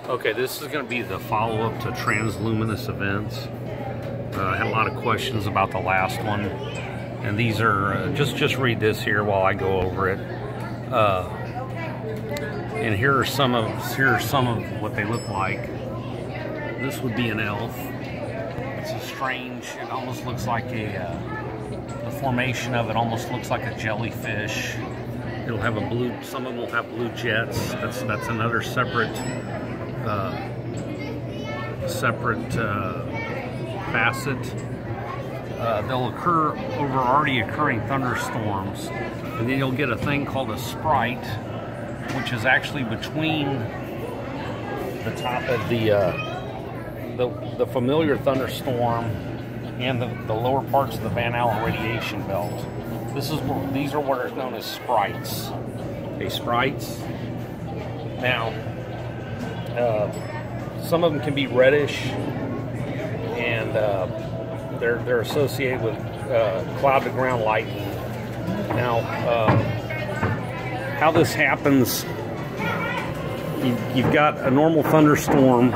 Okay, this is going to be the follow-up to Transliminos events. I had a lot of questions about the last one, and these are just read this here while I go over it. And here are some of what they look like. This would be an elf. It's a strange. It almost looks like the formation of it almost looks like a jellyfish. It'll have a blue. Some of them will have blue jets. That's another separate facet. They'll occur over already occurring thunderstorms, and then you'll get a thing called a sprite, which is actually between the top of the familiar thunderstorm and the lower parts of the Van Allen radiation belt. These are what are known as sprites. Okay, sprites. Now, some of them can be reddish, and they're associated with cloud-to-ground lightning. Now, how this happens? You've got a normal thunderstorm,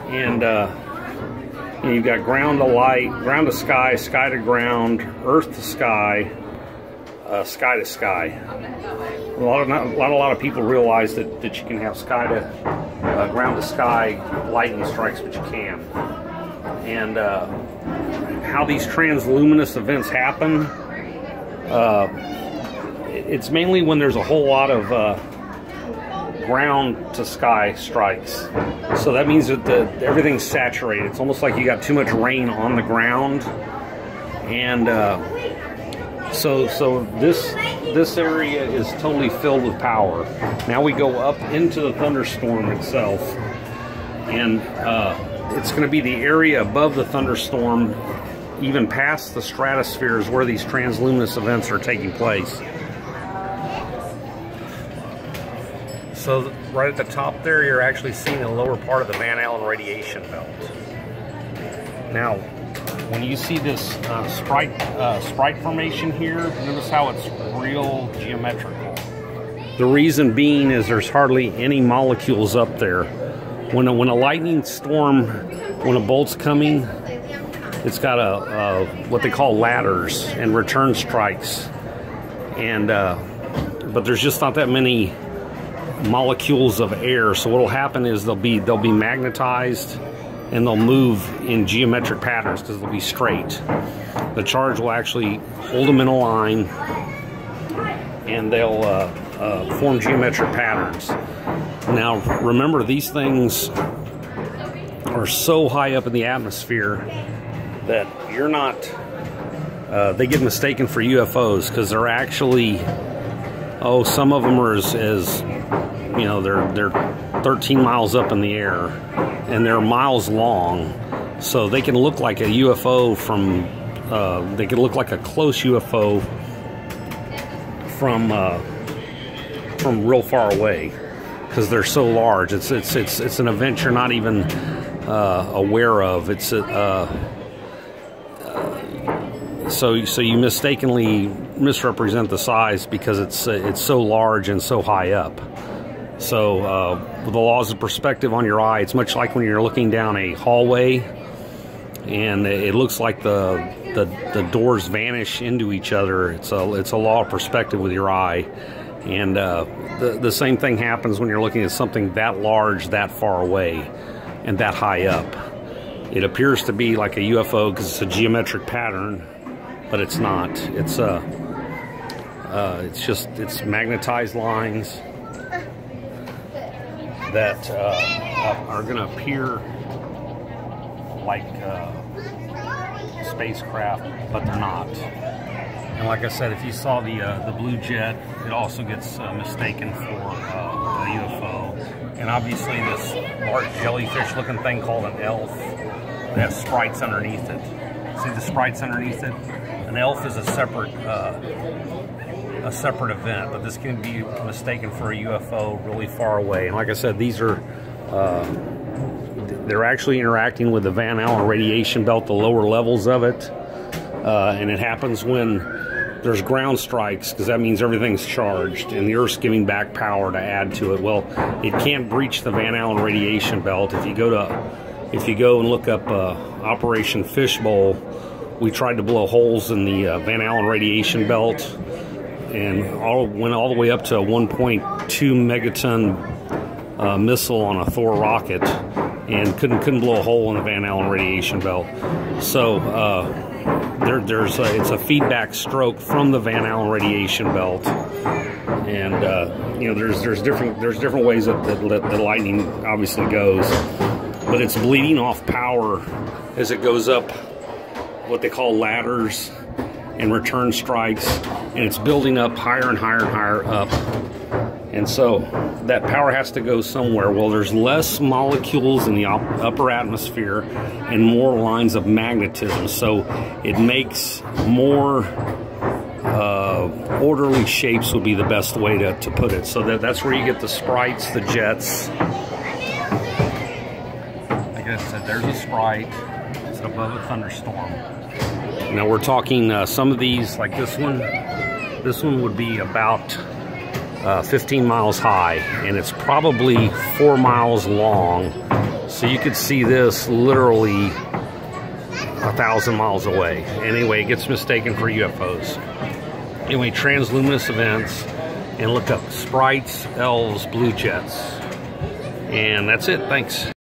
and you've got ground to light, ground to sky, sky to ground, earth to sky, sky to sky. A lot of people realize that you can have sky to ground to sky lightning strikes, but you can. And how these transluminous events happen, it's mainly when there's a whole lot of ground to sky strikes. So that means that everything's saturated. It's almost like you got too much rain on the ground, and so this area is totally filled with power. Now we go up into the thunderstorm itself, and it's going to be the area above the thunderstorm, even past the stratosphere, is where these transluminous events are taking place. So right at the top there, you're actually seeing the lower part of the Van Allen radiation belt. Now, when you see this sprite formation here, notice how it's real geometrical. The reason being is there's hardly any molecules up there. When a lightning storm, when a bolt's coming, it's got what they call ladders and return strikes, and but there's just not that many molecules of air. So what'll happen is they'll be magnetized, and they'll move in geometric patterns because they'll be straight. The charge will actually hold them in a line, and they'll form geometric patterns. Now, remember, these things are so high up in the atmosphere that you're not, they get mistaken for UFOs, because they're actually, some of them are as you know, they're 13 miles up in the air, and they're miles long. So they can look like a UFO from, they can look like a close UFO from real far away, because they're so large. It's an event you're not even aware of. So you mistakenly misrepresent the size because it's so large and so high up. So with the laws of perspective on your eye, it's much like when you're looking down a hallway, and it looks like the doors vanish into each other. It's a law of perspective with your eye. And the same thing happens when you're looking at something that large, that far away, and that high up. It appears to be like a UFO because it's a geometric pattern, but it's not. It's magnetized lines that are going to appear like spacecraft, but they're not. And like I said, if you saw the blue jet, it also gets mistaken for a UFO. And obviously this large jellyfish-looking thing called an elf that has sprites underneath it. See the sprites underneath it? An elf is a separate event, but this can be mistaken for a UFO really far away. And like I said, these are they're actually interacting with the Van Allen radiation belt, the lower levels of it, and it happens when there's ground strikes, because that means everything's charged and the Earth's giving back power to add to it. Well, it can't breach the Van Allen radiation belt. If you go and look up Operation Fishbowl, we tried to blow holes in the Van Allen radiation belt, and went all the way up to a 1.2 megaton missile on a Thor rocket, and couldn't blow a hole in the Van Allen radiation belt. So it's a feedback stroke from the Van Allen radiation belt, and you know, there's different ways that the lightning obviously goes, but it's bleeding off power as it goes up what they call ladders and return strikes, and it's building up higher and higher and higher up. And so that power has to go somewhere. Well, there's less molecules in the upper atmosphere and more lines of magnetism, so it makes more orderly shapes would be the best way to put it. So that's where you get the sprites, the jets. Like I said, there's a sprite. It's above a thunderstorm. Now we're talking some of these, like this one would be about 15 miles high, and it's probably 4 miles long, so you could see this literally 1,000 miles away. Anyway, it gets mistaken for UFOs. Anyway, transluminous events, and look up sprites, elves, blue jets, and that's it. Thanks.